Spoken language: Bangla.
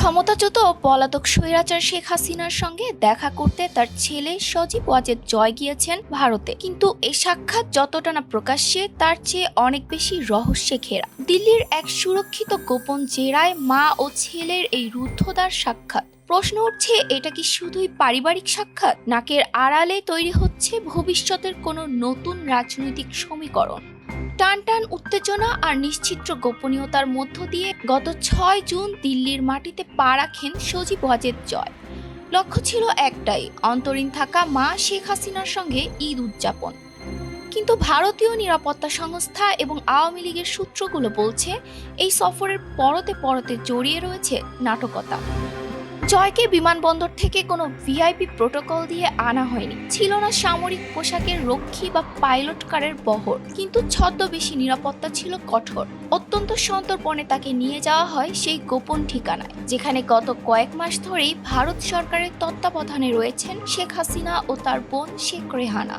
ক্ষমতাচ্যুত ও পলাতক স্বৈরাচার শেখ হাসিনার সঙ্গে দেখা করতে তার ছেলে সজীব ওয়াজেদ জয় গিয়েছেন ভারতে, কিন্তু এই সাক্ষাৎ যতটা না প্রকাশ্যে তার চেয়ে অনেক বেশি রহস্যে ঘেরা। দিল্লির এক সুরক্ষিত গোপন জেরায় মা ও ছেলের এই রুদ্ধদ্বার সাক্ষাৎ। প্রশ্ন উঠছে, এটা কি শুধুই পারিবারিক সাক্ষাৎ, নাকের আড়ালে তৈরি হচ্ছে ভবিষ্যতের কোনো নতুন রাজনৈতিক সমীকরণ? টানটান উত্তেজনা আর নিশ্চিত্র গোপনীয়তার মধ্য দিয়ে গত ৬ জুন দিল্লির মাটিতে পা রাখেন সজীব ওয়াজেদ জয়। লক্ষ্য ছিল একটাই, অন্তরীণ থাকা মা শেখ হাসিনার সঙ্গে ঈদ উদযাপন। কিন্তু ভারতীয় নিরাপত্তা সংস্থা এবং আওয়ামী লীগের সূত্রগুলো বলছে, এই সফরের পরতে পরতে জড়িয়ে রয়েছে নাটকতা। জয়কে বিমানবন্দর থেকে কোনো ভিআইপি প্রোটোকল দিয়ে আনা হয়নি, ছিল না সামরিক পোশাকের রক্ষী বা পাইলট কারের বহর, কিন্তু ছদ্মবেশী নিরাপত্তা ছিল কঠোর। অত্যন্ত সন্তর্পণে তাকে নিয়ে যাওয়া হয় সেই গোপন ঠিকানায়, যেখানে গত কয়েক মাস ধরেই ভারত সরকারের তত্ত্বাবধানে রয়েছেন শেখ হাসিনা ও তার বোন শেখ রেহানা।